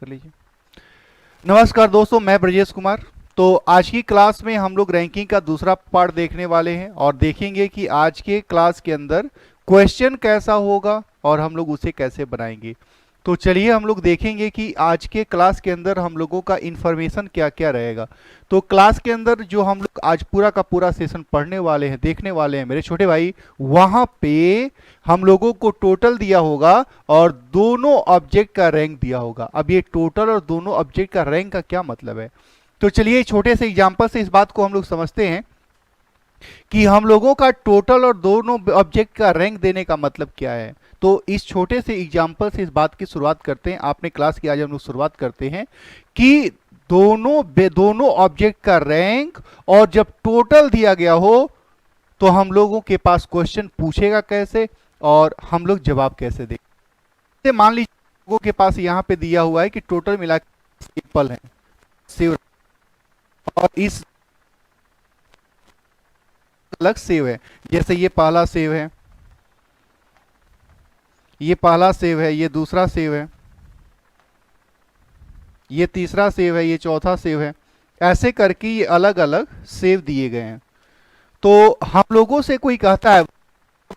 कर लीजिए। नमस्कार दोस्तों, मैं ब्रजेश कुमार। तो आज की क्लास में हम लोग रैंकिंग का दूसरा पार्ट देखने वाले हैं और देखेंगे कि आज के क्लास के अंदर क्वेश्चन कैसा होगा और हम लोग उसे कैसे बनाएंगे। तो चलिए हम लोग देखेंगे कि आज के क्लास के अंदर हम लोगों का इन्फॉर्मेशन क्या क्या रहेगा। तो क्लास के अंदर जो हम लोग आज पूरा का पूरा सेशन पढ़ने वाले हैं, देखने वाले हैं मेरे छोटे भाई, वहाँ पे हम लोगों को टोटल दिया होगा और दोनों ऑब्जेक्ट का रैंक दिया होगा। अब ये टोटल और दोनों ऑब्जेक्ट का रैंक का क्या मतलब है, तो चलिए छोटे से एग्जांपल से इस बात को हम लोग समझते हैं कि हम लोगों का टोटल और दोनों ऑब्जेक्ट का रैंक देने का मतलब क्या है। तो इस छोटे से एग्जांपल से इस बात की शुरुआत करते हैं। आपने क्लास की आज हम लोग शुरुआत करते हैं कि दोनों ऑब्जेक्ट का रैंक और जब टोटल दिया गया हो तो हम लोगों के पास क्वेश्चन पूछेगा कैसे और हम लोग जवाब कैसे देंगे। मान लीजिए लोगों के पास यहाँ पे दिया हुआ है कि टोटल मिला के एप्पल है, सेव, और इस अलग सेव है। जैसे ये पहला सेव है, ये पहला सेव है, ये दूसरा सेव है, ये तीसरा सेव है, ये चौथा सेव है। ऐसे करके ये अलग अलग सेव दिए गए हैं। तो हम लोगों से कोई कहता है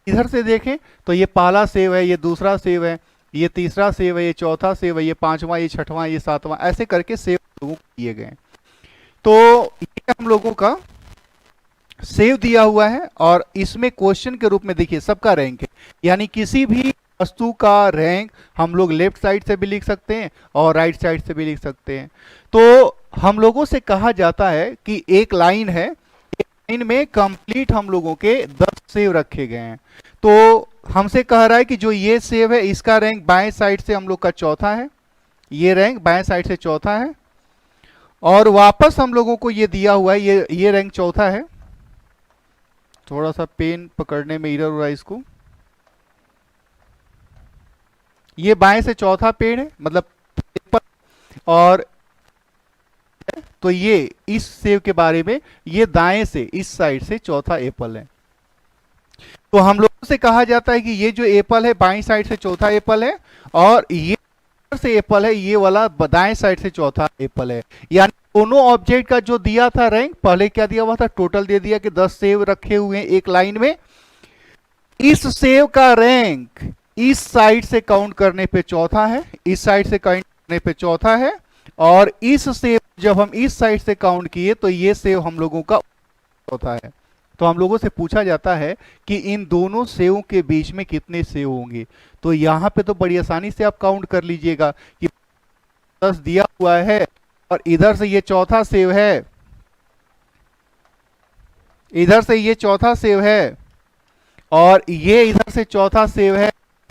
इधर से देखें तो ये पहला सेव है, ये दूसरा सेव है, ये तीसरा सेव है, ये चौथा सेव है, ये पांचवा, ये छठवां, ये सातवां, ऐसे करके सेव लोगों को दिए गए हैं। तो ये हम लोगों का सेव दिया हुआ है और इसमें क्वेश्चन के रूप में देखिए सबका रैंक है, यानी किसी भी वस्तु का रैंक हम लोग लेफ्ट साइड से भी लिख सकते हैं और राइट साइड से भी लिख सकते हैं। तो हम लोगों से कहा जाता है कि एक लाइन है, एक लाइन में कंप्लीट हम लोगों के 10 सेव रखे गए हैं। तो हमसे कह रहा है कि जो ये सेव है इसका रैंक बाएं साइड से हम लोग का चौथा है, ये रैंक बाएं साइड से चौथा है, और वापस हम लोगों को ये दिया हुआ है ये रैंक चौथा है। थोड़ा सा पेन पकड़ने में इधर उधर इसको, ये बाएं से चौथा पेड़ है मतलब एप्पल, और तो ये इस सेव के बारे में ये दाएं से इस साइड से चौथा एप्पल है। तो हम लोगों से कहा जाता है कि ये जो एप्पल है बाएं साइड से चौथा एप्पल है और ये से एप्पल है ये वाला दाएं साइड से चौथा एप्पल है। यानी दोनों ऑब्जेक्ट का जो दिया था रैंक, पहले क्या दिया हुआ था, टोटल दे दिया कि 10 सेव रखे हुए हैं एक लाइन में। इस सेव का रैंक इस साइड से काउंट करने पे चौथा है, इस साइड से काउंट करने पे चौथा है, और इस सेव जब हम इस साइड से काउंट किए तो ये सेव हम लोगों का चौथा है। तो हम लोगों से पूछा जाता है कि इन दोनों सेवों के बीच में कितने सेव होंगे। तो यहां पे तो बड़ी आसानी से आप काउंट कर लीजिएगा कि 10 दिया हुआ है और इधर से ये चौथा सेव है, इधर से ये चौथा सेव है और ये इधर से चौथा सेव है।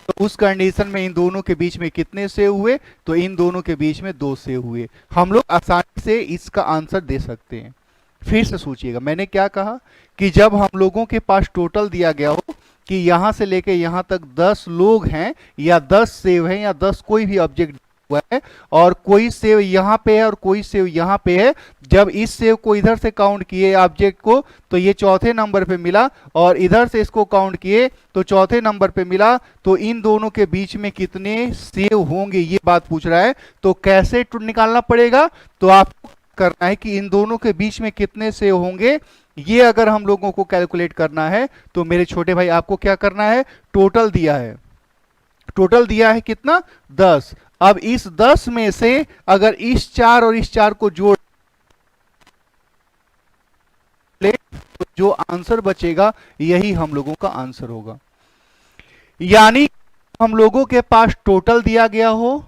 तो उस कंडीशन में इन दोनों के बीच में कितने सेव हुए, तो इन दोनों के बीच में 2 सेव हुए। हम लोग आसानी से इसका आंसर दे सकते हैं। फिर से सोचिएगा मैंने क्या कहा कि जब हम लोगों के पास टोटल दिया गया हो कि यहां से लेके यहां तक 10 लोग हैं या 10 सेव हैं या 10 कोई भी ऑब्जेक्ट हुआ है और कोई सेव यहां पे है और कोई सेव यहां पे है, जब इस सेव को इधर से काउंट किए ऑब्जेक्ट को तो ये चौथे नंबर पे मिला और इधर से इसको काउंट किए तो चौथे नंबर पे मिला। तो इन दोनों के बीच में कितने सेव होंगे ये बात पूछ रहा है। तो कैसे निकालना पड़ेगा, तो आपको करना है कि इन दोनों के बीच में कितने सेव होंगे, ये अगर हम लोगों को कैलकुलेट करना है तो मेरे छोटे भाई आपको क्या करना है, टोटल दिया है, टोटल दिया है कितना, 10। अब इस 10 में से अगर इस 4 और इस 4 को जोड़ ले तो जो आंसर बचेगा यही हम लोगों का आंसर होगा। यानी हम लोगों के पास टोटल दिया गया हो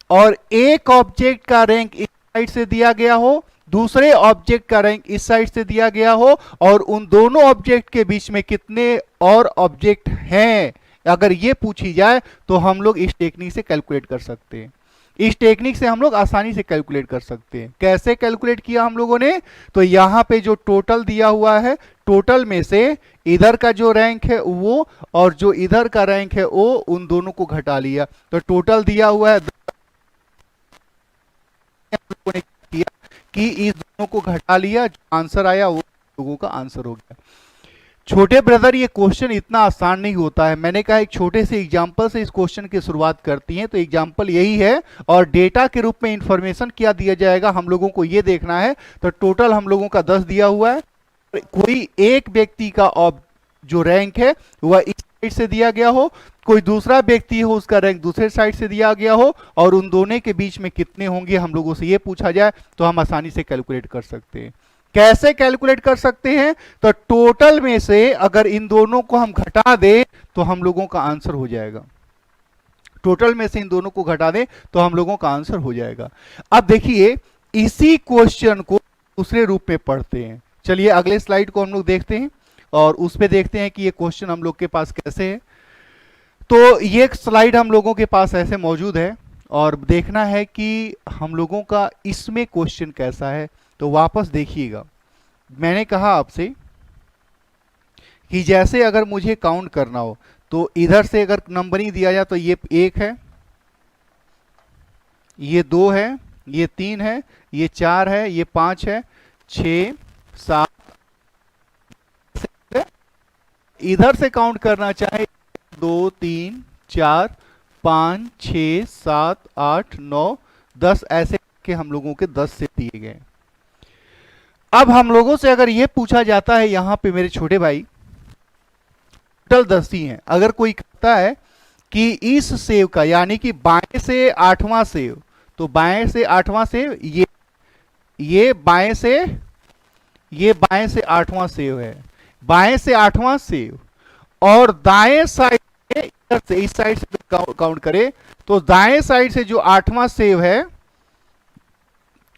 और एक ऑब्जेक्ट का रैंक इस साइड से दिया गया हो, दूसरे ऑब्जेक्ट का रैंक इस साइड से दिया गया हो, और उन दोनों ऑब्जेक्ट के बीच में कितने और ऑब्जेक्ट हैं अगर ये पूछी जाए तो हम लोग इस टेक्निक से कैलकुलेट कर सकते हैं। इस टेक्निक से हम लोग आसानी से कैलकुलेट कर सकते हैं। कैसे कैलकुलेट किया हम लोगों ने, तो यहां पे जो टोटल दिया हुआ है, टोटल में से इधर का जो रैंक है वो और जो इधर का रैंक है वो, उन दोनों को घटा लिया। तो टोटल दिया हुआ है, हम लोगों ने किया कि इस दोनों को घटा लिया, जो आंसर आया वो लोगों का आंसर हो गया। छोटे ब्रदर, ये क्वेश्चन इतना आसान नहीं होता है। मैंने कहा एक छोटे से एग्जाम्पल से इस क्वेश्चन की शुरुआत करती हैं, तो एग्जाम्पल यही है और डेटा के रूप में इंफॉर्मेशन क्या दिया जाएगा हम लोगों को ये देखना है। तो टोटल हम लोगों का 10 दिया हुआ है। कोई एक व्यक्ति का जो रैंक है वह इस साइड से दिया गया हो, कोई दूसरा व्यक्ति हो उसका रैंक दूसरे साइड से दिया गया हो, और उन दोनों के बीच में कितने होंगे हम लोगों से ये पूछा जाए, तो हम आसानी से कैलकुलेट कर सकते हैं। कैसे कैलकुलेट कर सकते हैं? तो टोटल में से अगर इन दोनों को हम घटा दें तो हम लोगों का आंसर हो जाएगा। टोटल में से इन दोनों को घटा दें तो हम लोगों का आंसर हो जाएगा। अब देखिए इसी क्वेश्चन को दूसरे रूप में पढ़ते हैं। चलिए अगले स्लाइड को हम लोग देखते हैं और उस पे देखते हैं कि ये क्वेश्चन हम लोग के पास कैसे है। तो ये स्लाइड हम लोगों के पास ऐसे मौजूद है और देखना है कि हम लोगों का इसमें क्वेश्चन कैसा है। तो वापस देखिएगा, मैंने कहा आपसे कि जैसे अगर मुझे काउंट करना हो तो इधर से अगर नंबरिंग दिया जाए तो ये 1 है, ये 2 है, ये 3 है, ये 4 है, ये 5 है, 6 7। इधर से काउंट करना चाहे 2 3 4 5 6 7 8 9 10, ऐसे के हम लोगों के 10 से दिए गए। अब हम लोगों से अगर ये पूछा जाता है यहां पे मेरे छोटे भाई टोटल 10 ही हैं, अगर कोई कहता है कि इस सेव का यानी कि बाएं से 8वां सेव, तो बाएं से 8वां सेव ये बाएं से 8वां सेव है, बाएं से 8वां सेव, और दाएं साइड से इधर से इस साइड से काउंट करें तो दाएं साइड से जो 8वां सेव है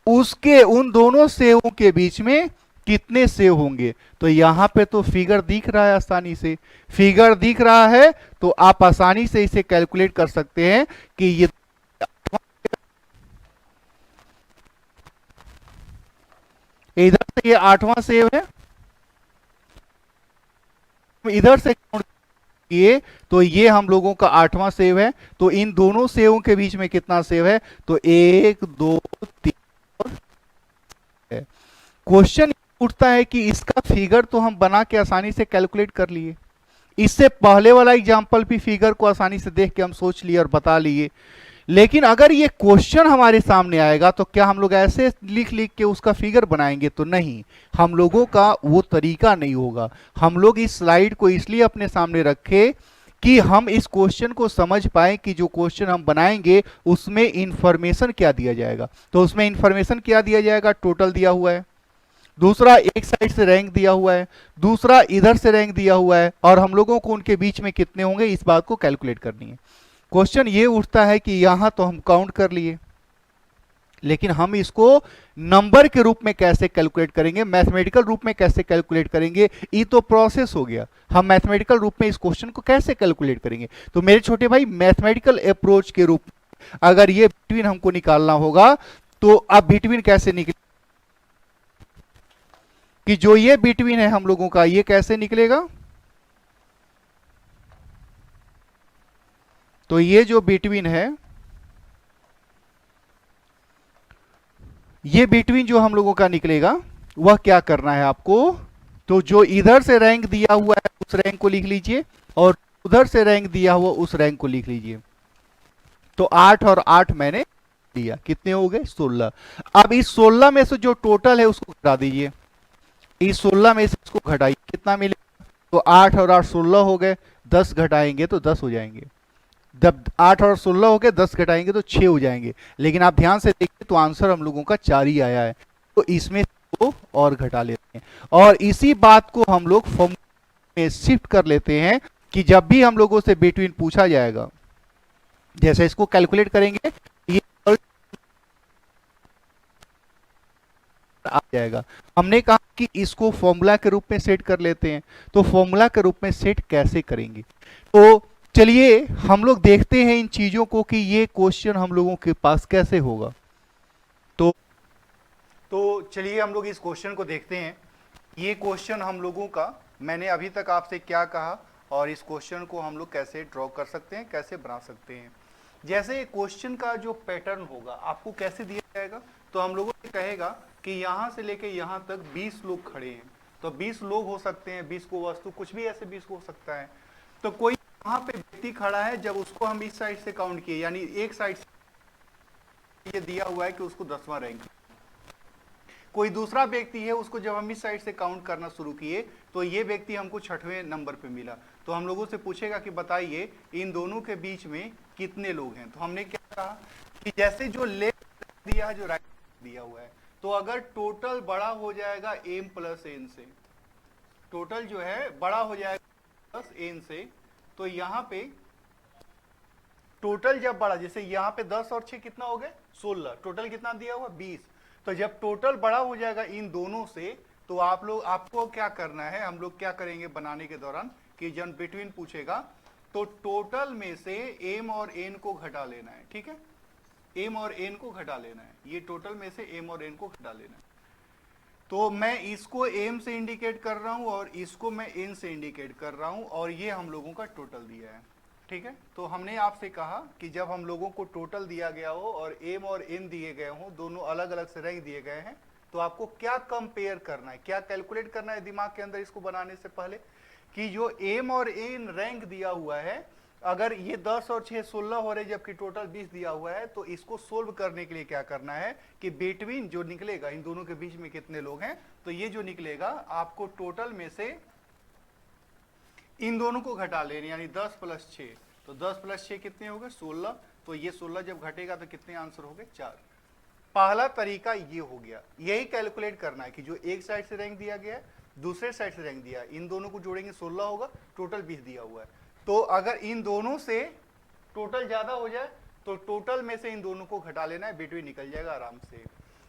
उसके उन दोनों सेवों के बीच में कितने सेव होंगे। तो यहां पे तो फिगर दिख रहा है, आसानी से फिगर दिख रहा है, तो आप आसानी से इसे कैलकुलेट कर सकते हैं कि ये इधर से ये 8वां सेव है, इधर से काउंट किए तो ये हम लोगों का 8वां सेव है। तो इन दोनों सेवों के बीच में कितना सेव है? तो 1 2 3 है। क्वेश्चन उठता है कि इसका फिगर तो हम बना के आसानी से कैलकुलेट कर लिए, इससे पहले वाला एग्जांपल भी फिगर को आसानी से देख के हम सोच लिए और बता लिए, लेकिन अगर ये क्वेश्चन हमारे सामने आएगा तो क्या हम लोग ऐसे लिख लिख के उसका फिगर बनाएंगे? तो नहीं, हम लोगों का वो तरीका नहीं होगा। हम लोग इस स्लाइड को इसलिए अपने सामने रखे कि हम इस क्वेश्चन को समझ पाए कि जो क्वेश्चन हम बनाएंगे उसमें इंफॉर्मेशन क्या दिया जाएगा। तो उसमें इंफॉर्मेशन क्या दिया जाएगा? टोटल दिया हुआ है, दूसरा एक साइड से रैंक दिया हुआ है, दूसरा इधर से रैंक दिया हुआ है, और हम लोगों को उनके बीच में कितने होंगे इस बात को कैलकुलेट करनी है। क्वेश्चन ये उठता है कि यहां तो हम काउंट कर लिए, लेकिन हम इसको नंबर के रूप में कैसे कैलकुलेट करेंगे, मैथमेटिकल रूप में कैसे कैलकुलेट करेंगे, ये तो प्रोसेस हो गया। हम मैथमेटिकल रूप में इस क्वेश्चन को कैसे कैलकुलेट करेंगे? तो मेरे छोटे भाई मैथमेटिकल अप्रोच के रूप में अगर ये बिटवीन हमको निकालना होगा तो अब बिटवीन कैसे निकले कि जो ये बिटवीन है हम लोगों का ये कैसे निकलेगा? तो ये जो बिटवीन है, ये बिटवीन जो हम लोगों का निकलेगा वह क्या करना है आपको? तो जो इधर से रैंक दिया हुआ है उस रैंक को लिख लीजिए और उधर से रैंक दिया हुआ उस रैंक को लिख लीजिए। तो 8 और 8 मैंने दिया, कितने हो गए? 16। अब इस 16 में से जो टोटल है उसको घटा दीजिए, इस 16 में से इसको घटाइए, कितना मिलेगा? तो 8 और 8 16 हो गए, 10 घटाएंगे तो 10 हो जाएंगे। जब 8 और 16 हो गए 10 घटाएंगे तो 6 हो जाएंगे, लेकिन आप ध्यान से देखिए तो आंसर हम लोगों का 4 ही आया है। तो इसमें 2 और घटा लेते हैं और इसी बात को हम लोग फॉर्मूला में शिफ्ट कर लेते हैं कि जब भी हम लोगों से बिटवीन पूछा जाएगा, जैसे इसको कैलकुलेट करेंगे ये आ जाएगा। हमने कहा कि इसको फॉर्मूला के रूप में सेट कर लेते हैं, तो फॉर्मूला के रूप में सेट कैसे करेंगे? तो चलिए हम लोग देखते हैं इन चीजों को कि ये क्वेश्चन हम लोगों के पास कैसे होगा। तो चलिए हम लोग इस क्वेश्चन को देखते हैं। ये क्वेश्चन हम लोगों का, मैंने अभी तक आपसे क्या कहा और इस क्वेश्चन को हम लोग कैसे ड्रॉ कर सकते हैं, कैसे बना सकते हैं। जैसे क्वेश्चन का जो पैटर्न होगा आपको कैसे दिया जाएगा, तो हम लोगों से कहेगा कि यहाँ से लेके यहाँ तक 20 लोग खड़े हैं, तो 20 लोग हो सकते हैं, 20 को वस्तु, कुछ भी ऐसे 20 को हो सकता है। तो कोई वहां पे व्यक्ति खड़ा है, जब उसको हम इस साइड से काउंट किए, यानी एक साइड से ये दिया हुआ है कि उसको 10वां रैंक, कोई दूसरा व्यक्ति है, उसको जब हम इस साइड से काउंट करना शुरू किए तो ये व्यक्ति हमको 6वें नंबर पे मिला। तो हम लोगों से पूछेगा कि बताइए इन दोनों के बीच में कितने लोग हैं। तो हमने क्या कहा कि जैसे जो लेफ्ट दिया है, जो राइट दिया हुआ है, तो अगर टोटल बड़ा हो जाएगा m प्लस n से, टोटल जो है बड़ा हो जाएगा प्लस n से, तो यहाँ पे टोटल जब बड़ा, जैसे यहाँ पे 10 और 6 कितना हो गए 16, टोटल कितना दिया हुआ 20। तो जब टोटल बड़ा हो जाएगा इन दोनों से, तो आपको क्या करना है, हम लोग क्या करेंगे बनाने के दौरान कि जब बिटवीन पूछेगा तो टोटल में से m और n को घटा लेना है। ठीक है, m और n को घटा लेना है, ये टोटल में से m और n को घटा लेना है। तो मैं इसको m से इंडिकेट कर रहा हूं और इसको मैं n से इंडिकेट कर रहा हूं, और ये हम लोगों का टोटल दिया है। ठीक है, तो हमने आपसे कहा कि जब हम लोगों को टोटल दिया गया हो और m और n दिए गए हो, दोनों अलग अलग से रैंक दिए गए हैं, तो आपको क्या कंपेयर करना है, क्या कैलकुलेट करना है दिमाग के अंदर इसको बनाने से पहले, कि जो m और n रैंक दिया हुआ है, अगर ये 10 और 6 16 हो रहे जबकि टोटल 20 दिया हुआ है, तो इसको सोल्व करने के लिए क्या करना है कि बिटवीन जो निकलेगा, इन दोनों के बीच में कितने लोग हैं, तो ये जो निकलेगा आपको टोटल में से इन दोनों को घटा लेने, यानी 10 प्लस 6, तो 10 प्लस 6 कितने हो गए 16, तो ये 16 जब घटेगा तो कितने आंसर हो गए 4। पहला तरीका ये हो गया, यही कैलकुलेट करना है कि जो एक साइड से रैंक दिया गया है, दूसरे साइड से रैंक दिया है, इन दोनों को जोड़ेंगे 16 होगा, टोटल 20 दिया हुआ है। तो अगर इन दोनों से टोटल ज्यादा हो जाए तो टोटल में से इन दोनों को घटा लेना है, बिटवीन निकल जाएगा आराम से।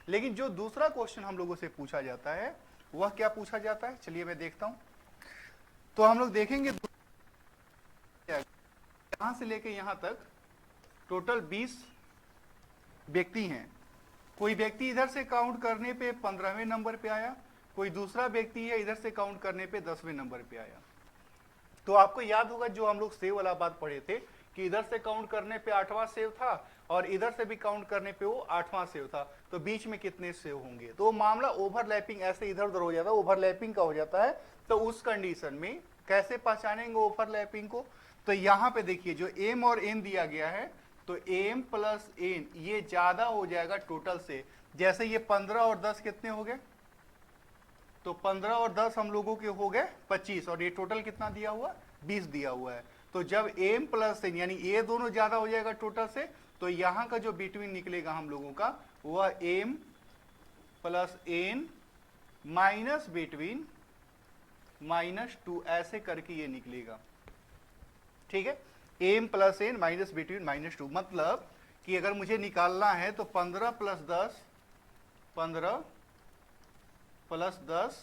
लेकिन जो दूसरा क्वेश्चन हम लोगों से पूछा जाता है वह क्या पूछा जाता है, चलिए मैं देखता हूं। तो हम लोग देखेंगे यहां से लेके यहां तक टोटल 20 व्यक्ति हैं। कोई व्यक्ति इधर से काउंट करने पे 15वें नंबर पे आया, कोई दूसरा व्यक्ति है इधर से काउंट करने पे 10वें नंबर पे आया। तो आपको याद होगा जो हम लोग सेव वाला बात पढ़े थे कि इधर से काउंट करने पे 8वां सेव था और इधर से भी काउंट करने पे वो 8वां सेव था, तो बीच में कितने सेव होंगे। तो मामला ओवरलैपिंग ऐसे इधर उधर हो जाता है, ओवरलैपिंग का हो जाता है। तो उस कंडीशन में कैसे पहचानेंगे ओवरलैपिंग को, तो यहां पे देखिए जो m और n दिया गया है, तो m प्लस n ये ज्यादा हो जाएगा टोटल से। जैसे ये 15 और 10 कितने हो गए, तो 15 और 10 हम लोगों के हो गए 25, और ये टोटल कितना दिया हुआ 20 दिया हुआ है। तो जब m प्लस n यानी ये दोनों ज्यादा हो जाएगा टोटल से, तो यहां का जो बिटवीन निकलेगा हम लोगों का वह m plus n minus between -2 ऐसे करके ये निकलेगा। ठीक है, m plus n minus between -2, मतलब कि अगर मुझे निकालना है तो 15 प्लस 10, 15 प्लस 10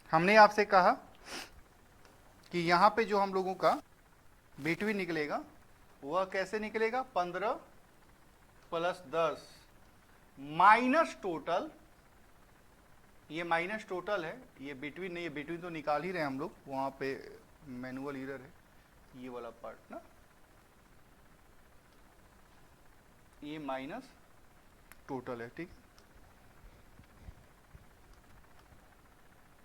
हमने आपसे कहा कि यहां पे जो हम लोगों का बिटवीन निकलेगा वह कैसे निकलेगा, 15 प्लस 10 माइनस टोटल, ये माइनस टोटल है, ये बिटवीन नहीं है, बिटवीन तो निकाल ही रहे हम लोग, वहां पे मैनुअल एरर है ये वाला पार्ट ना, ये माइनस टोटल है। ठीक,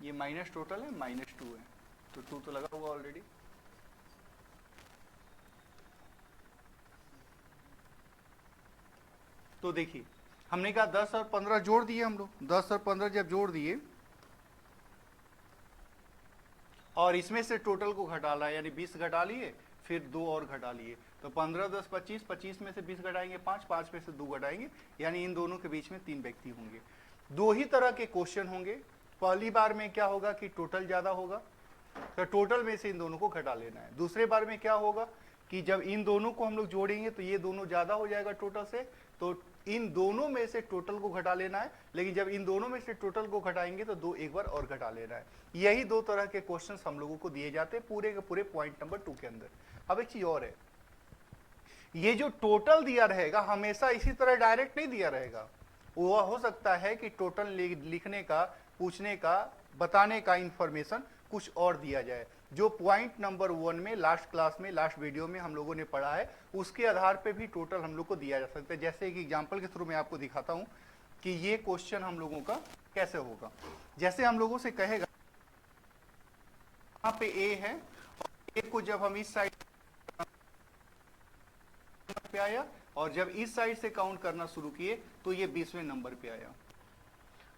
ये माइनस टोटल है, -2 है, तो 2 तो लगा हुआ ऑलरेडी। तो देखिए हमने कहा 10 और 15 जोड़ दिए हम लोग, 10 और 15 जब जोड़ दिए और इसमें से टोटल को घटा ला, यानी 20 घटा लिए, फिर 2 और घटा लिए, तो 15 10 25, 25 में से 20 घटाएंगे 5, 5 में से 2 घटाएंगे, यानी इन दोनों के बीच में 3 व्यक्ति होंगे। दो ही तरह के क्वेश्चन होंगे, पहली बार में क्या होगा कि टोटल ज्यादा होगा, तो टोटल में से इन दोनों को घटा लेना है। दूसरे बार में क्या होगा कि जब इन दोनों को हम लोग जोड़ेंगे तो ये दोनों ज्यादा हो जाएगा टोटल से, तो इन दोनों में से टोटल को घटा लेना है, लेकिन जब इन दोनों में से टोटल को घटाएंगे तो 2 एक बार और घटा लेना है। यही 2 तरह के क्वेश्चंस हम लोगों को दिए जाते हैं पूरे के पूरे पॉइंट नंबर 2 के अंदर। अब एक चीज और है, ये जो टोटल दिया रहेगा हमेशा इसी तरह डायरेक्ट नहीं दिया रहेगा, वह हो सकता है कि टोटल लिखने का, पूछने का, बताने का इंफॉर्मेशन कुछ और दिया जाए, जो पॉइंट नंबर 1 में लास्ट क्लास में लास्ट वीडियो में हम लोगों ने पढ़ा है, उसके आधार पे भी टोटल हम लोग को दिया जा सकता है। जैसे एक एग्जांपल के थ्रू मैं आपको दिखाता हूं कि ये क्वेश्चन हम लोगों का कैसे होगा। जैसे हम लोगों से कहेगा यहाँ पे ए है, और ए को जब हम इस साइड पे आया और जब इस साइड से काउंट करना शुरू किए तो ये 20वें नंबर पे आया।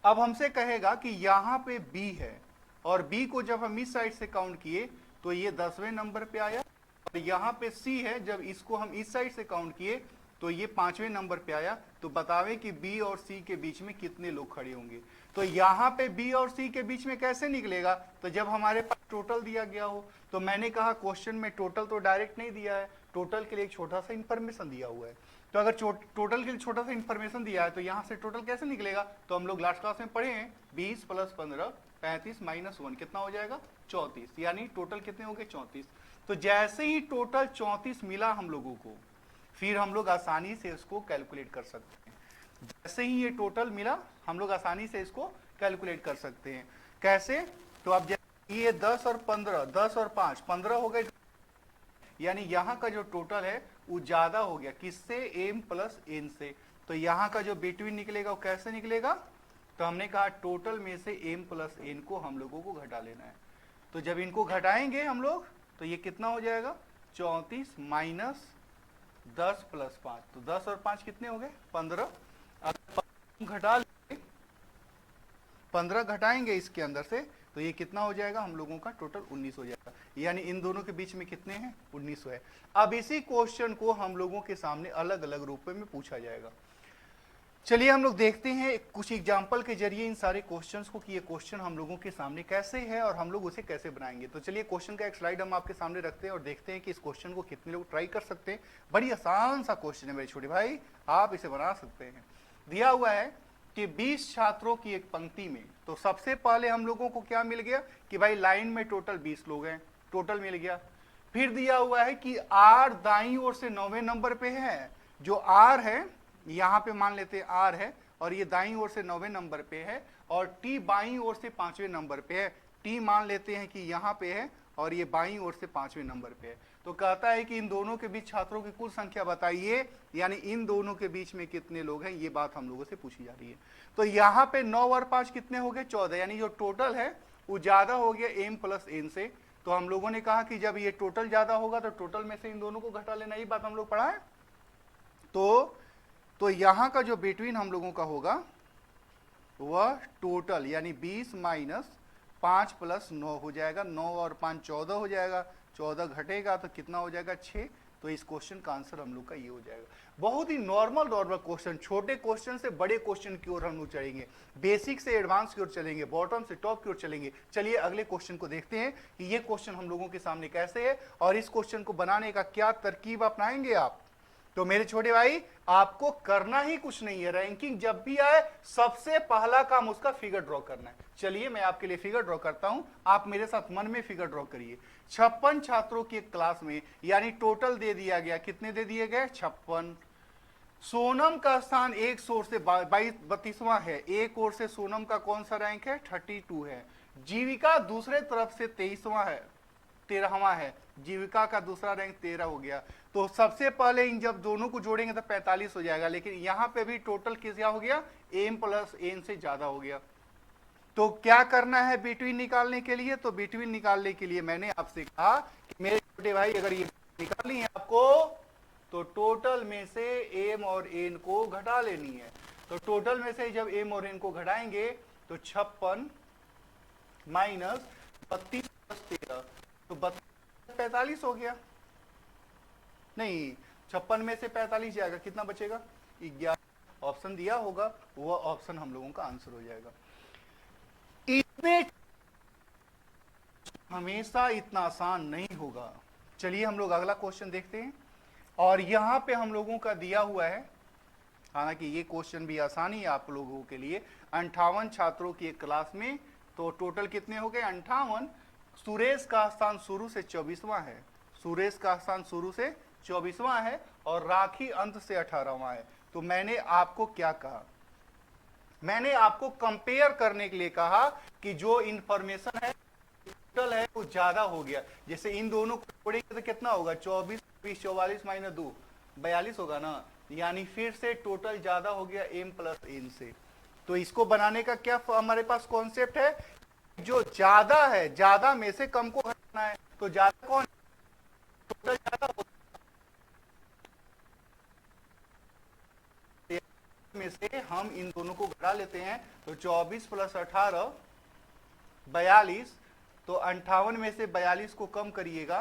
अब हमसे कहेगा कि यहां पे बी है और बी को जब हम इस साइड से काउंट किए तो ये 10वें नंबर पे आया, और यहां पे सी है, जब इसको हम इस साइड से काउंट किए तो ये 5वें नंबर पे आया। तो बतावे कि बी और सी के बीच में कितने लोग खड़े होंगे। तो यहां पे बी और सी के बीच में कैसे निकलेगा, तो जब हमारे पास टोटल दिया गया हो। तो मैंने कहा क्वेश्चन में टोटल तो डायरेक्ट नहीं दिया है, टोटल के लिए एक छोटा सा इंफॉर्मेशन दिया हुआ है। तो अगर टोटल के लिए छोटा सा इंफॉर्मेशन दिया है तो यहां से टोटल कैसे निकलेगा, तो हम लोग लास्ट क्लास में पढ़े हैं 20 + 15 35 - 1 कितना हो जाएगा 34, यानी टोटल कितने हो गए 34। तो जैसे ही टोटल 34 मिला हम लोगों को, फिर हम लोग आसानी से इसको कैलकुलेट कर सकते हैं। जैसे ही ये टोटल मिला हम लोग आसानी से इसको कैलकुलेट कर सकते हैं। कैसे, तो अब ये 10 और 15, 10 और 5 15 हो गए, यानी यहाँ का जो टोटल है वो ज्यादा हो गया किससे, m + n से। तो यहाँ का जो बिटवीन निकलेगा वो कैसे निकलेगा, तो हमने कहा टोटल में से m + n को हम लोगों को घटा लेना है। तो जब इनको घटाएंगे हम लोग तो ये कितना हो जाएगा 34 - 10 + 5, तो 10 और 5 कितने हो गए 15। अगर घटा लेंगे 15 घटाएंगे इसके अंदर से तो ये कितना हो जाएगा हम लोगों का टोटल 19 हो जाएगा, यानी इन दोनों के बीच में कितने हैं 19 है। अब इसी क्वेश्चन को हम लोगों के सामने अलग अलग रूप में पूछा जाएगा। चलिए हम लोग देखते हैं कुछ एग्जाम्पल के जरिए इन सारे क्वेश्चंस को कि ये क्वेश्चन हम लोगों के सामने कैसे है और हम लोग उसे कैसे बनाएंगे। तो चलिए क्वेश्चन का एक स्लाइड हम आपके सामने रखते हैं और देखते हैं कि इस क्वेश्चन को कितने लोग ट्राई कर सकते हैं। बड़ी आसान सा क्वेश्चन है मेरे छोटे भाई, आप इसे बना सकते हैं। दिया हुआ है कि 20 छात्रों की एक पंक्ति में, तो सबसे पहले हम लोगों को क्या मिल गया कि भाई लाइन में टोटल 20 लोग हैं, टोटल मिल गया। फिर दिया हुआ है कि आर दाईं ओर से 9वें नंबर पे है, जो आर है यहां पे मान लेते हैं आर है, और ये दाईं ओर से 9वें नंबर पे है, और टी बाईं ओर से 5वें नंबर पे है। टी मान लेते हैं कि यहां पे है और ये बाईं ओर से 5वें नंबर पे है। तो कहता है कि इन दोनों के बीच छात्रों की कुल संख्या बताइए, यानी इन दोनों के बीच में कितने लोग हैं, ये बात हम लोगों से पूछी जा रही है। तो यहाँ पे 9 और 5 कितने हो गए 14, यानी जो टोटल है वो ज्यादा हो गया m + n से। तो हम लोगों ने कहा कि जब ये टोटल ज्यादा होगा तो टोटल में से इन दोनों को घटा लेना, ये बात हम लोग पढ़ा है। तो यहां का जो बिटवीन हम लोगों का होगा वह टोटल यानी 20 - 5 + 9 हो जाएगा, 9 और 5 14 हो जाएगा, 14 घटेगा तो कितना हो जाएगा 6। तो इस क्वेश्चन का आंसर हम लोग का ये हो जाएगा। बहुत ही नॉर्मल क्वेश्चन, छोटे क्वेश्चन से बड़े क्वेश्चन की ओर हम लोग चलेंगे, बेसिक से एडवांस की ओर चलेंगे, बॉटम से टॉप की ओर चलेंगे। चलिए अगले क्वेश्चन को देखते हैं कि ये क्वेश्चन हम लोगों के सामने कैसे है और इस क्वेश्चन को बनाने का क्या तरकीब अपनाएंगे आप। तो मेरे छोटे भाई आपको करना ही कुछ नहीं है, रैंकिंग जब भी आए सबसे पहला काम उसका फिगर ड्रॉ करना है। चलिए मैं आपके लिए फिगर ड्रॉ करता हूं, आप मेरे साथ मन में फिगर ड्रॉ करिए। 56 छात्रों की एक क्लास में, यानी टोटल दे दिया गया, कितने दे दिए गए 56। सोनम का स्थान एक ओर से 32वां है, एक ओर से सोनम का कौन सा रैंक है 32 है। जीविका दूसरे तरफ से 23वां है, 13वां है, जीविका का दूसरा रैंक 13 हो गया। तो सबसे पहले इन जब दोनों को जोड़ेंगे तो 45 हो जाएगा, लेकिन यहां पे भी टोटल क्या हो गया m + n से ज्यादा हो गया। तो क्या करना है बिटवीन निकालने के लिए, तो बिटवीन निकालने के लिए मैंने आपसे कहा कि मेरे छोटे भाई अगर ये निकालनी है आपको तो टोटल में से m और n को घटा लेनी है। तो टोटल में से जब m और n को घटाएंगे तो 56 - 32 + 13, तो 45 हो गया। नहीं, 56 में से 45 जाएगा, कितना बचेगा 11। ऑप्शन दिया होगा वह ऑप्शन हम लोगों का आंसर हो जाएगा। इसमें हमेशा इतना आसान नहीं होगा। चलिए हम लोग अगला क्वेश्चन देखते हैं, और यहां पे हम लोगों का दिया हुआ है, हालांकि ये क्वेश्चन भी आसानी है आप लोगों के लिए। 58 छात्रों की एक क्लास में, तो टोटल कितने हो गए 58। सुरेश का स्थान शुरू से 24वां है, सुरेश का स्थान शुरू से 24वां है और राखी अंत से 18वां है। तो मैंने आपको क्या कहा, मैंने आपको कंपेयर करने के लिए कहा कि जो इंफॉर्मेशन है टोटल है वो ज्यादा हो गया। जैसे इन दोनों को जोड़ेंगे तो कितना होगा, 24 20 44 माइनस 2 42 होगा ना, यानी फिर से टोटल ज्यादा हो गया m प्लस n से। तो इसको बनाने का क्या हमारे पास कॉन्सेप्ट है, जो ज्यादा है ज्यादा में से कम को घटाना है। तो ज्यादा कौन, टोटल ज्यादा में से हम इन दोनों को घटा लेते हैं। तो 24 प्लस 18 42, तो 58 में से 42 को कम करिएगा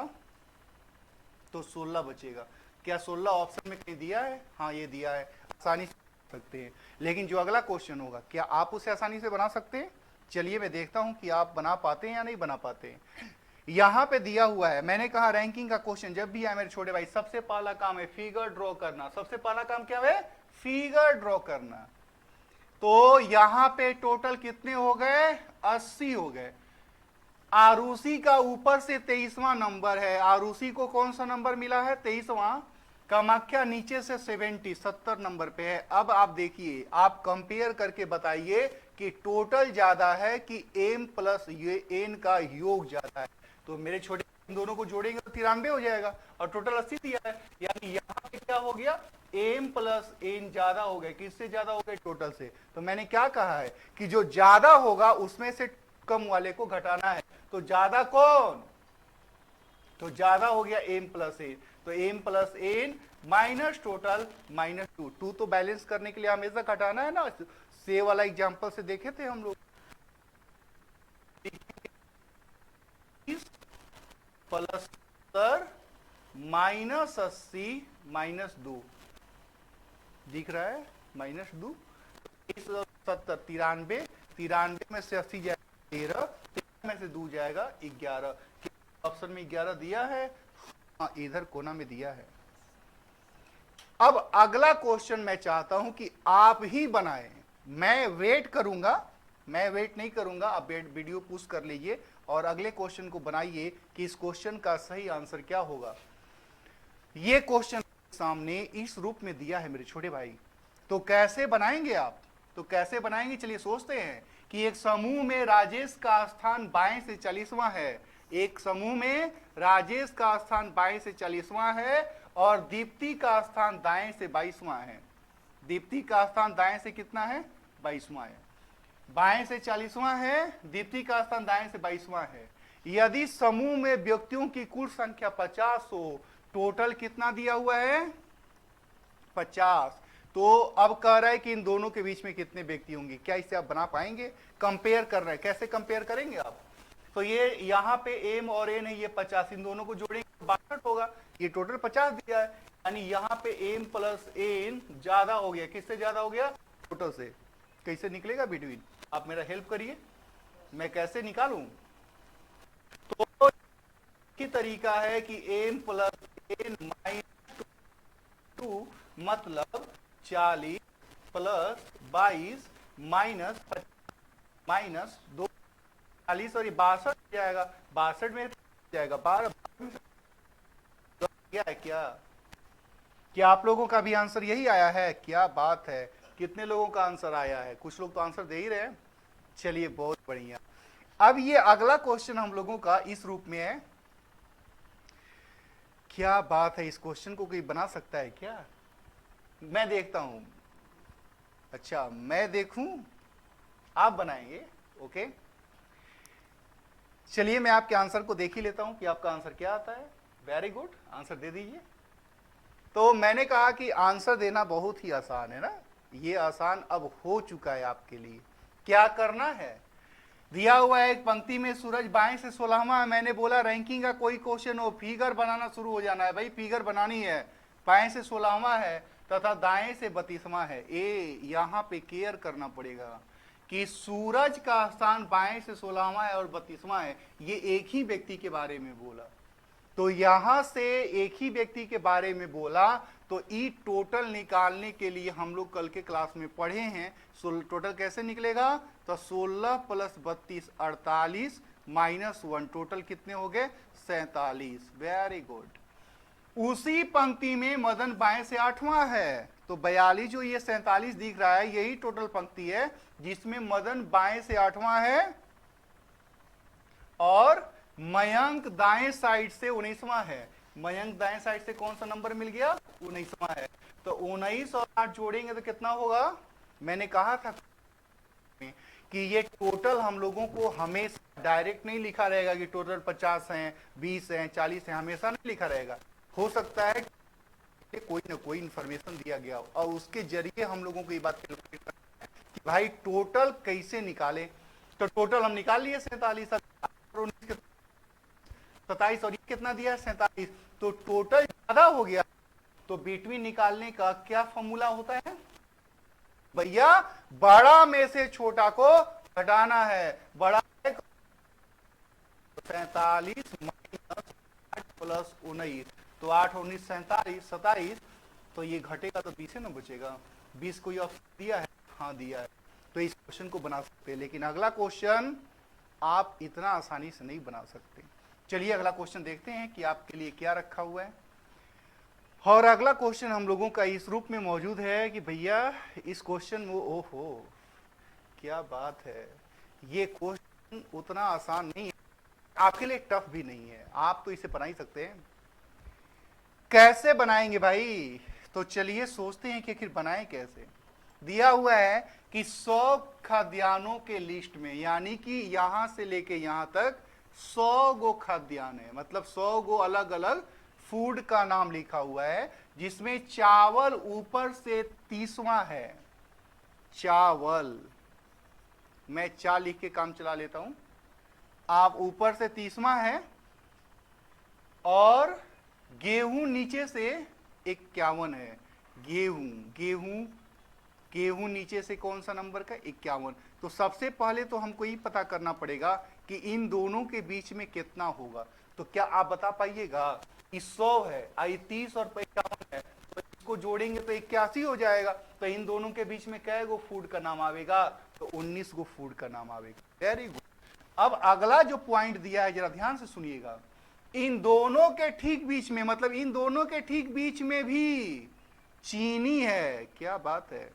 तो 16 बचेगा। क्या 16 ऑप्शन में कहीं दिया है? हाँ ये दिया है, आसानी से सकते हैं। लेकिन जो अगला क्वेश्चन होगा, क्या आप उसे आसानी से बना सकते हैं? चलिए मैं देखता हूं कि आप बना पाते हैं या नहीं बना पाते हैं। यहां पे दिया हुआ है, मैंने कहा रैंकिंग का क्वेश्चन जब भी आए मेरे छोटे भाई, सबसे पहला काम है फिगर ड्रॉ करना। सबसे पहला काम क्या है? फिगर ड्रॉ करना। तो यहां पे टोटल कितने हो गए? 80 हो गए। आरुषि का ऊपर से 23वां नंबर है, आरुषि को कौन सा नंबर मिला है? 23वां। कामाख्या नीचे से 70 नंबर पे है। अब आप देखिए, आप कंपेयर करके बताइए कि टोटल ज्यादा है कि m प्लस n का योग ज्यादा है। तो मेरे छोटे इन दोनों को जोड़ेंगे तो 93 हो जाएगा, और टोटल 80 दिया है, यानी यहां पे क्या हो गया, m प्लस n ज्यादा हो गए। किससे ज्यादा हो गए? टोटल से। तो मैंने क्या कहा है कि जो ज्यादा होगा उसमें से कम वाले को घटाना है। तो ज्यादा कौन? तो ज्यादा हो गया m प्लस n। तो m plus n minus total minus 2। 2 तो बैलेंस करने के लिए हमेशा घटाना है ना, से वाला एग्जांपल से देखे थे हम लोग। प्लस 70 माइनस 80 माइनस 2 दिख रहा है, माइनस 2। 70 93, 93 में से 80 जाएगा 13, 13 में से 2 जाएगा 11। ऑप्शन में 11 दिया है, हाँ इधर कोना में दिया है। अब अगला क्वेश्चन मैं चाहता हूं कि आप ही बनाएं, मैं वेट करूंगा, मैं वेट नहीं करूंगा। आप वीडियो पुश कर लीजिए और अगले क्वेश्चन को बनाइए कि इस क्वेश्चन का सही आंसर क्या होगा। ये क्वेश्चन सामने इस रूप में दिया है मेरे छोटे भाई, तो कैसे बनाएंगे आप? तो कैसे बनाएंगे, चलिए सोचते हैं कि एक समूह में राजेश का स्थान बाएं से 40वां है। एक समूह में राजेश का स्थान बाएं से 40वां है और दीप्ति का स्थान दाएं से 22वां है। दीप्ति का स्थान दाएं से कितना है? 22वां है। बाएं से 40वां है, दीप्ति का स्थान दाएं से 22वां है। यदि समूह में व्यक्तियों की कुल संख्या 50 हो, टोटल कितना दिया हुआ है? 50। तो अब कह रहा है कि इन दोनों के बीच में कितने व्यक्ति होंगे। क्या इसे आप बना पाएंगे? कंपेयर कर रहे हैं, कैसे कंपेयर करेंगे आप? तो ये यहाँ पे m और n है, ये 50, इन दोनों को जोड़ेंगे तो 62 होगा। ये टोटल 50 दिया है, यानी यहाँ पे m प्लस n ज्यादा हो गया। किससे ज्यादा हो गया? टोटल से। कैसे निकलेगा बिटवीन? आप मेरा हेल्प करिए, मैं कैसे निकालूं? तो की तरीका है कि m प्लस n माइनस 2 मतलब 40 प्लस 22 माइनस 2, 40 और ये 62 जाएगा, 62 में जाएगा 12। क्या है? क्या आप लोगों का भी आंसर यही आया है? क्या बात है, कितने लोगों का आंसर आया है? कुछ लोग तो आंसर दे ही रहे हैं। चलिए बहुत बढ़िया। अब ये अगला क्वेश्चन हम लोगों का इस रूप में है। क्या बात है, इस क्वेश्चन को कोई बना सकता है क्या? मैं देखता हूं। अच्छा मैं देखूं, आप बनाएंगे? ओके चलिए मैं आपके आंसर को देख ही लेता हूं कि आपका आंसर क्या आता है। वेरी गुड, आंसर दे दीजिए। तो मैंने कहा कि आंसर देना बहुत ही आसान है ना, ये आसान अब हो चुका है आपके लिए। क्या करना है? दिया हुआ है एक पंक्ति में सूरज बाएं से 16वां है। मैंने बोला रैंकिंग का कोई क्वेश्चन हो, फिगर बनाना शुरू हो जाना है भाई, फिगर बनानी है। बाएं से 16वां है तथा दाएं से 32वां है। यहां पे केयर करना पड़ेगा कि सूरज का स्थान बाएं से 16वां है और 32वां है। ये एक ही व्यक्ति के बारे में बोला, तो यहां से एक ही व्यक्ति के बारे में बोला, तो ई टोटल निकालने के लिए हम लोग कल के क्लास में पढ़े हैं। टोटल कैसे निकलेगा? तो 16 प्लस 32 48 माइनस 1, टोटल कितने हो गए? 47। Very good. उसी पंक्ति में मदन बाएं से 8वां है, तो 42 जो ये 47 दिख रहा है, यही टोटल पंक्ति है जिसमें मदन बाएं से 8वां है और मयंक दाएं साइड से 19वां है। मयंक दाएं साइड से कौन सा नंबर मिल गया? 19वां है। तो 19 और 8 जोड़ेंगे तो कितना होगा? मैंने कहा था कि ये टोटल हम लोगों को हमेशा डायरेक्ट नहीं लिखा रहेगा कि टोटल 50 हैं, 20 हैं, 40 हैं, हमेशा नहीं लिखा रहेगा। हो सकता है कि कोई ना कोई इंफॉर्मेशन दिया गया हो और उसके जरिए हम लोगों को ये बात कैलकुलेट करना है कि भाई टोटल कैसे निकाले। तो टोटल हम निकाल लिए 47, 27 और ये कितना दिया? 47। तो टोटल ज्यादा हो गया। तो बिटवीन निकालने का क्या फॉर्मूला होता है भैया? बड़ा में से छोटा को घटाना है। बड़ा 47 माइनस 8 प्लस 19, तो 8 19 47 27, तो ये घटेगा तो 20 है ना बचेगा। 20 कोई ऑप्शन दिया है? हाँ दिया है। तो इस क्वेश्चन को बना सकते हैं, लेकिन अगला क्वेश्चन आप इतना आसानी से नहीं बना सकते। चलिए अगला क्वेश्चन देखते हैं कि आपके लिए क्या रखा हुआ है। और अगला क्वेश्चन हम लोगों का इस रूप में मौजूद है कि भैया इस क्वेश्चन में, ओहो क्या बात है, ये क्वेश्चन उतना आसान नहीं है, आपके लिए टफ भी नहीं है, आप तो इसे बना ही सकते हैं। कैसे बनाएंगे भाई? तो चलिए सोचते हैं कि आखिर बनाएं कैसे। दिया हुआ है कि 100 खाद्यान्नों के लिस्ट में, यानी कि यहां से लेके यहां तक 100 गो खाद्यान्न है, मतलब 100 गो अलग अलग फूड का नाम लिखा हुआ है, जिसमें चावल ऊपर से 30वां है। चावल, मैं चा लिख के काम चला लेता हूं, आप ऊपर से 30वां है, और गेहूं नीचे से 51 है। गेहूं गेहूं गेहूं नीचे से कौन सा नंबर का? 51। तो सबसे पहले तो हमको ये पता करना पड़ेगा कि इन दोनों के बीच में कितना होगा। तो क्या आप बता पाइएगा? 100 है, 30 और 51 है, तो इसको जोड़ेंगे तो 81 हो जाएगा। तो इन दोनों के बीच में कै गो फूड का नाम आवेगा? तो 19 गो फूड का नाम आवेगा। Very good. अब अगला जो पॉइंट दिया है जरा ध्यान से सुनिएगा। इन दोनों के ठीक बीच में, मतलब इन दोनों के ठीक बीच में भी चीनी है। क्या बात है,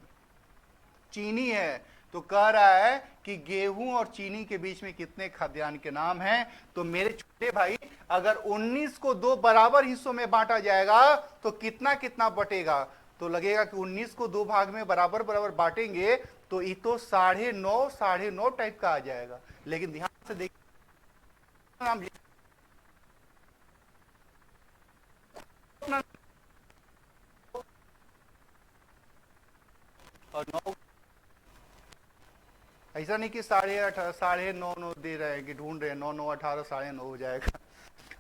चीनी है। तो कह रहा है कि गेहूं और चीनी के बीच में कितने खाद्यान्न के नाम हैं। तो मेरे छोटे भाई, अगर 19 को 2 बराबर हिस्सों में बांटा जाएगा तो कितना कितना बटेगा? तो लगेगा कि 19 को 2 भाग में बराबर बराबर बांटेंगे तो ये तो 9.5 टाइप का आ जाएगा। लेकिन ध्यान से देखिए, और 9, ऐसा नहीं कि 9.5 दे रहे हैं कि ढूंढ रहे हैं 9 9 18 9.5 हो जाएगा।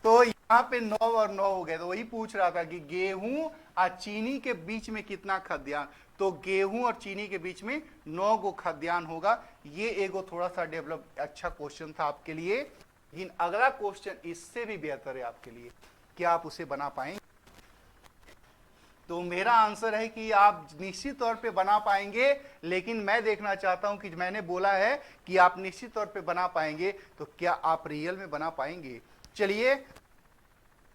तो यहाँ पे 9 और 9 हो गए। तो वही पूछ रहा था कि गेहूं और चीनी के बीच में कितना खाद्यान्न। तो गेहूं और चीनी के बीच में 9 गो खाद्यान्न होगा। ये एगो थोड़ा सा डेवलप अच्छा क्वेश्चन था आपके लिए। लेकिन अगला क्वेश्चन इससे भी बेहतर है आपके लिए, क्या आप उसे बना पाएंगे? तो मेरा आंसर है कि आप निश्चित तौर पे बना पाएंगे, लेकिन मैं देखना चाहता हूं कि मैंने बोला है कि आप निश्चित तौर पे बना पाएंगे, तो क्या आप रियल में बना पाएंगे? चलिए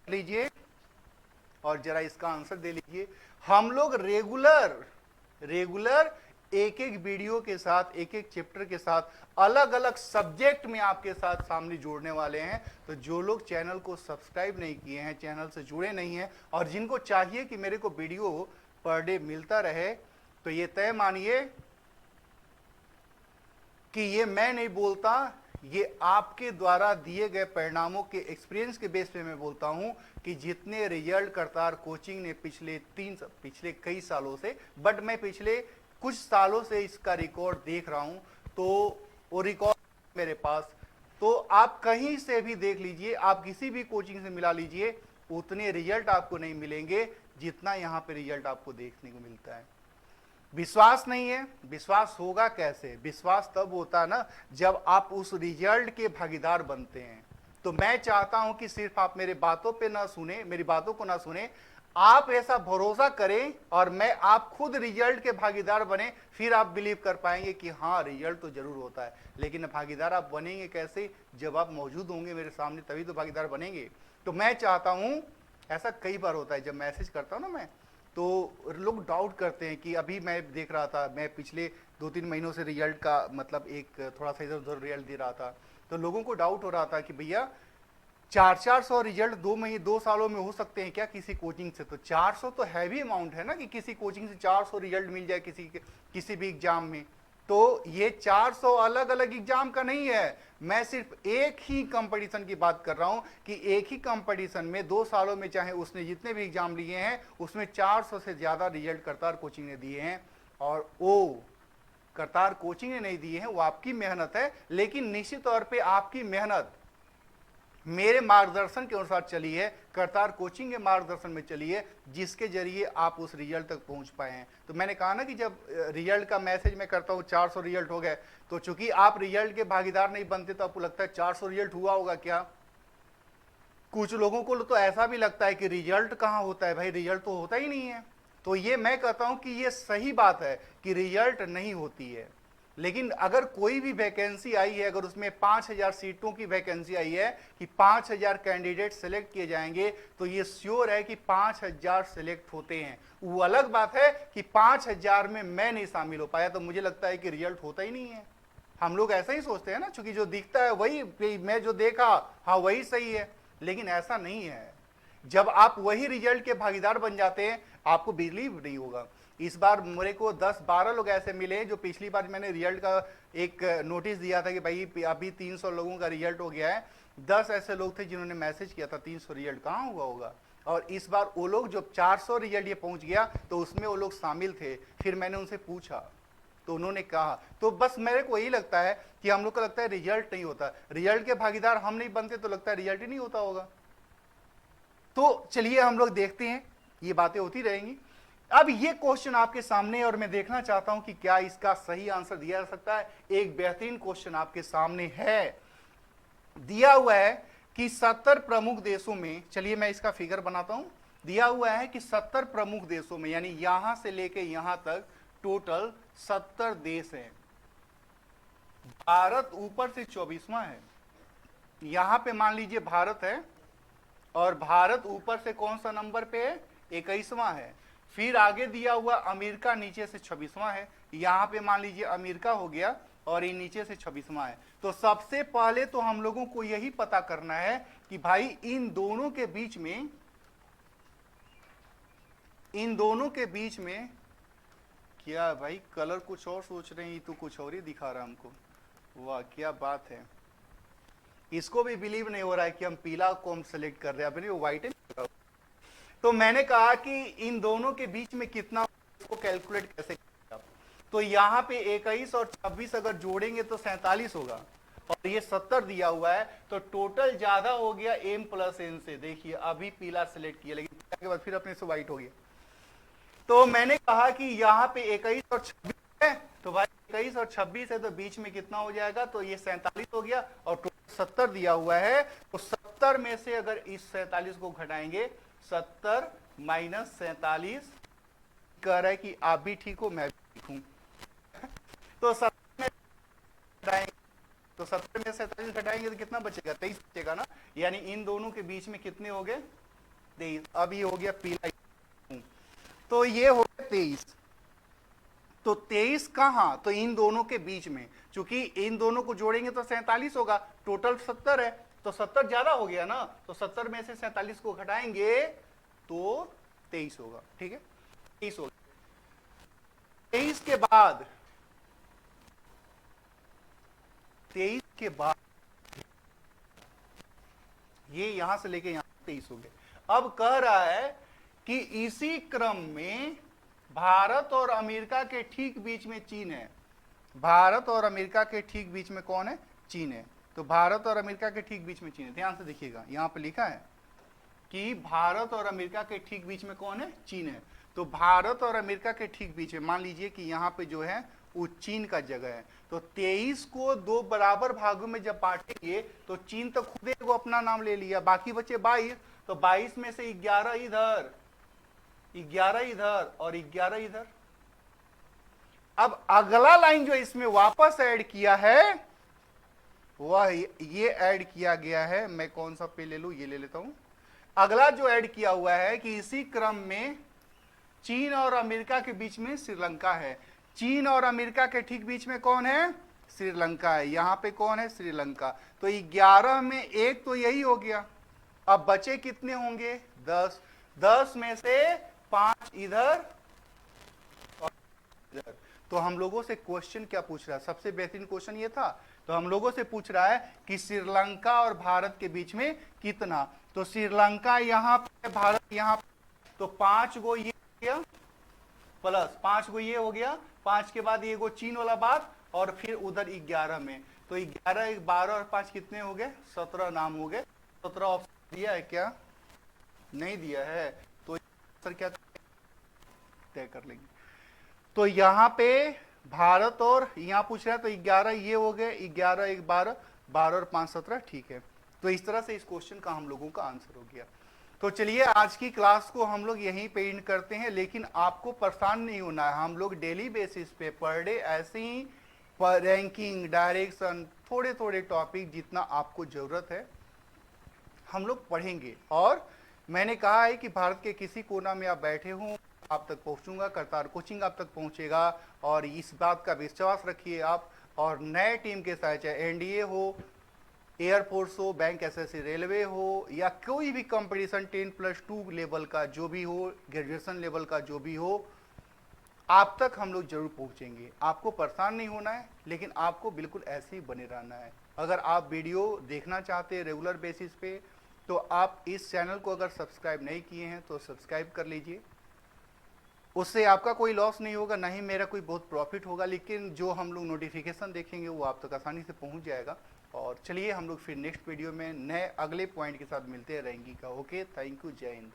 लीजिए और जरा इसका आंसर दे लीजिए। हम लोग रेगुलर एक एक वीडियो के साथ, एक एक चैप्टर के साथ, अलग अलग सब्जेक्ट में आपके साथ सामने जोड़ने वाले हैं। तो जो लोग चैनल को सब्सक्राइब नहीं किए हैं, चैनल से जुड़े नहीं हैं, और जिनको चाहिए कि मेरे को वीडियो पर डे मिलता रहे, तो ये तय मानिए कि ये मैं नहीं बोलता, ये आपके द्वारा दिए गए परिणामों के एक्सपीरियंस के बेस पे मैं बोलता हूं कि जितने रिजल्ट करतार कोचिंग ने पिछले कई सालों से, बट मैं पिछले कुछ सालों से इसका रिकॉर्ड देख रहा हूं, तो वो रिकॉर्ड मेरे पास, तो आप कहीं से भी देख लीजिए, आप किसी भी कोचिंग से मिला लीजिए, उतने रिजल्ट आपको नहीं मिलेंगे जितना यहां पे रिजल्ट आपको देखने को मिलता है। विश्वास नहीं है? विश्वास होगा कैसे? विश्वास तब होता है ना जब आप उस रिजल्ट के भागीदार बनते हैं। तो मैं चाहता हूं कि सिर्फ आप मेरे बातों पे ना सुने, मेरी बातों को ना सुने, आप ऐसा भरोसा करें और मैं आप खुद रिजल्ट के भागीदार बने, फिर आप बिलीव कर पाएंगे कि हाँ रिजल्ट तो जरूर होता है। लेकिन भागीदार आप बनेंगे कैसे? जब आप मौजूद होंगे मेरे सामने, तभी तो भागीदार बनेंगे। तो मैं चाहता हूं, ऐसा कई बार होता है जब मैसेज करता हूं ना मैं, तो लोग डाउट करते हैं कि अभी मैं देख रहा था, मैं पिछले 2-3 महीनों से रिजल्ट का मतलब एक थोड़ा सा इधर उधर रिजल्ट दे रहा था, तो लोगों को डाउट हो रहा था कि भैया 400 रिजल्ट 2 सालों में हो सकते हैं क्या किसी कोचिंग से? तो 400 तो हैवी अमाउंट है ना, कि किसी कोचिंग से 400 रिजल्ट मिल जाए किसी भी एग्जाम में। तो ये 400 अलग अलग एग्जाम का नहीं है, मैं सिर्फ एक ही कंपटीशन की बात कर रहा हूं कि एक ही कंपटीशन में 2 सालों में चाहे उसने जितने भी एग्जाम लिए हैं उसमें 400 से ज्यादा रिजल्ट करतार कोचिंग ने दिए हैं। और वो करतार कोचिंग ने नहीं दिए हैं, वो आपकी मेहनत है, लेकिन निश्चित तौर पे आपकी मेहनत मेरे मार्गदर्शन के अनुसार चली है, करतार कोचिंग के मार्गदर्शन में चली है, जिसके जरिए आप उस रिजल्ट तक पहुंच पाए हैं। तो मैंने कहा ना कि जब रिजल्ट का मैसेज मैं करता हूं 400 रिजल्ट हो गए, तो चूंकि आप रिजल्ट के भागीदार नहीं बनते तो आपको लगता है 400 रिजल्ट हुआ होगा क्या। कुछ लोगों को तो ऐसा भी लगता है कि रिजल्ट कहां होता है, भाई रिजल्ट तो होता ही नहीं है। तो ये मैं कहता हूं कि ये सही बात है कि रिजल्ट नहीं होती है, लेकिन अगर कोई भी वैकेंसी आई है, अगर उसमें 5000 सीटों की वैकेंसी आई है कि 5000 कैंडिडेट सेलेक्ट किए जाएंगे, तो ये श्योर है कि 5000 सेलेक्ट होते हैं। वो अलग बात है कि 5000 में मैं नहीं शामिल हो पाया, तो मुझे लगता है कि रिजल्ट होता ही नहीं है। हम लोग ऐसा ही सोचते हैं ना, क्योंकि जो दिखता है वही, मैं जो देखा हाँ वही सही है, लेकिन ऐसा नहीं है। जब आप वही रिजल्ट के भागीदार बन जाते हैं, आपको बिलीव नहीं होगा। इस बार मेरे को 10-12 लोग ऐसे मिले जो पिछली बार मैंने रिजल्ट का एक नोटिस दिया था कि भाई अभी 300 लोगों का रिजल्ट हो गया है, 10 ऐसे लोग थे जिन्होंने मैसेज किया था 300 रिजल्ट कहाँ हुआ होगा। और इस बार वो लोग जो 400 रिजल्ट ये पहुंच गया, तो उसमें वो लोग शामिल थे। फिर मैंने उनसे पूछा तो उन्होंने कहा, तो बस मेरे को यही लगता है कि हम लोग को लगता है रिजल्ट नहीं होता, रिजल्ट के भागीदार हम नहीं बनते तो लगता है रिजल्ट ही नहीं होता होगा। तो चलिए हम लोग देखते हैं, ये बातें होती रहेंगी। अब ये क्वेश्चन आपके सामने है और मैं देखना चाहता हूं कि क्या इसका सही आंसर दिया जा सकता है। एक बेहतरीन क्वेश्चन आपके सामने है, दिया हुआ है कि 70 प्रमुख देशों में, चलिए मैं इसका फिगर बनाता हूं। दिया हुआ है कि 70 प्रमुख देशों में, यानी यहां से लेके यहां तक टोटल 70 देश हैं। भारत ऊपर से 24वां है। यहां पे मान लीजिए भारत है, और भारत ऊपर से कौन सा नंबर पे है, 21वां है। फिर आगे दिया हुआ अमेरिका नीचे से 26वां है। यहां पे मान लीजिए अमेरिका हो गया, और ये नीचे से 26वां है। तो सबसे पहले तो हम लोगों को यही पता करना है कि भाई इन दोनों के बीच में क्या, भाई कलर कुछ और सोच रहे हैं, तो कुछ और ही दिखा रहा है हमको। वाह क्या बात है, इसको भी बिलीव नहीं हो रहा है कि हम पीला को हम सेलेक्ट कर रहे हैं, अपने वो व्हाइट है। तो मैंने कहा कि इन दोनों के बीच में कितना, इसको कैलकुलेट कैसे करेंगे आप। तो यहां पे 21 और 26 अगर जोड़ेंगे तो 47 होगा, और ये 70 दिया हुआ है, तो टोटल ज्यादा हो गया m + n से। देखिए अभी पीला सेलेक्ट किया, लेकिन पीला के बाद फिर अपने से व्हाइट हो गया। तो मैंने कहा कि यहाँ पे 21 और 26 है, तो भाई 21 और 26 है, तो बीच में कितना हो जाएगा, तो ये 47 हो गया, और टोटल 70 दिया हुआ है। तो 70 में से अगर इस 47 को घटाएंगे, 70 - 47, कह रहा है कि आप भी ठीक हो मैं भी ठीक हूं। तो 70 में घटाएंगे, तो 70 में 47 घटाएंगे तो कितना बचेगा, 23 बचेगा ना। यानी इन दोनों के बीच में कितने हो गए, 23। अब ये हो गया पीला, तो ये हो गया 23। तो 23 कहां, तो इन दोनों के बीच में, चूंकि इन दोनों को जोड़ेंगे तो 47 होगा, टोटल 70 है, तो 70 ज्यादा हो गया ना, तो 70 में से 47 को घटाएंगे तो 23 होगा। ठीक है, 23 होगा। 23 के बाद ये यहां से लेके यहां 23 हो गए। अब कह रहा है कि इसी क्रम में भारत और अमेरिका के ठीक बीच में चीन है। भारत और अमेरिका के ठीक बीच में कौन है, चीन है। तो भारत और अमेरिका के ठीक बीच में चीन है। ध्यान से देखिएगा, यहां पर लिखा है कि भारत और अमेरिका के ठीक बीच में कौन है, चीन है। तो भारत और अमेरिका के ठीक बीच में मान लीजिए कि यहां पे जो है वो चीन का जगह है। तो 23 को 2 बराबर भागों में जब बांटेंगे तो चीन तो खुद एक अपना नाम ले लिया, बाकी बचे 22। तो 22 में से 11 इधर, 11 इधर और 11 इधर। अब अगला लाइन जो इसमें वापस ऐड किया है वह ये ऐड किया गया है, मैं कौन सा पे ले लूं, ये ले लेता हूं। अगला जो ऐड किया हुआ है कि इसी क्रम में चीन और अमेरिका के बीच में श्रीलंका है। चीन और अमेरिका के ठीक बीच में कौन है, श्रीलंका है। यहां पे कौन है, श्रीलंका। तो 11 में एक तो यही हो गया, अब बचे कितने होंगे? 10। 10 में से 5 इधर और इधर। तो हम लोगों से क्वेश्चन क्या पूछ रहा है? सबसे बेहतरीन क्वेश्चन ये था। तो हम लोगों से पूछ रहा है कि श्रीलंका और भारत के बीच में कितना। तो श्रीलंका यहां पे, भारत यहां पे, तो 5 गो ये हो गया, प्लस 5 गो ये हो गया, 5 के बाद ये गो चीन वाला बात, और फिर उधर 11 में। तो 11, 12 और 5 कितने हो गए? 17 नाम हो गए। 17 ऑप्शन दिया है क्या? नहीं दिया है। तो आंसर क्या तय कर लेंगे? तो यहां पे भारत, और यहां पूछ रहा है तो 11 ये हो गए, 11 1 12, 12 और 5 17, ठीक है। तो इस तरह से इस क्वेश्चन का हम लोगों का आंसर हो गया। तो चलिए आज की क्लास को हम लोग यहीं पे एंड करते हैं, लेकिन आपको परेशान नहीं होना है। हम लोग डेली बेसिस पे पर डे ऐसे ही रैंकिंग, डायरेक्शन, थोड़े थोड़े टॉपिक जितना आपको जरूरत है हम लोग पढ़ेंगे। और मैंने कहा है कि भारत के किसी कोना में आप बैठे हों, आप तक पहुंचूंगा, करतार कोचिंग आप तक पहुंचेगा। और इस बात का विश्वास रखिए आप। और नए टीम के साथ, चाहे एनडीए हो, एयरफोर्स हो, बैंक एसएससी, रेलवे हो, या कोई भी कंपटीशन 10+2 लेवल का जो भी हो, ग्रेजुएशन लेवल का जो भी हो, आप तक हम लोग जरूर पहुंचेंगे। आपको परेशान नहीं होना है, लेकिन आपको बिल्कुल ऐसे ही बने रहना है। अगर आप वीडियो देखना चाहते हैं रेगुलर बेसिस पे, तो आप इस चैनल को अगर सब्सक्राइब नहीं किए हैं तो सब्सक्राइब कर लीजिए। उससे आपका कोई लॉस नहीं होगा, ना ही मेरा कोई बहुत प्रॉफिट होगा, लेकिन जो हम लोग नोटिफिकेशन देखेंगे वो आप तक आसानी से पहुंच जाएगा। और चलिए हम लोग फिर नेक्स्ट वीडियो में नए अगले पॉइंट के साथ मिलते रहेंगे का। ओके, थैंक यू, जय हिंद।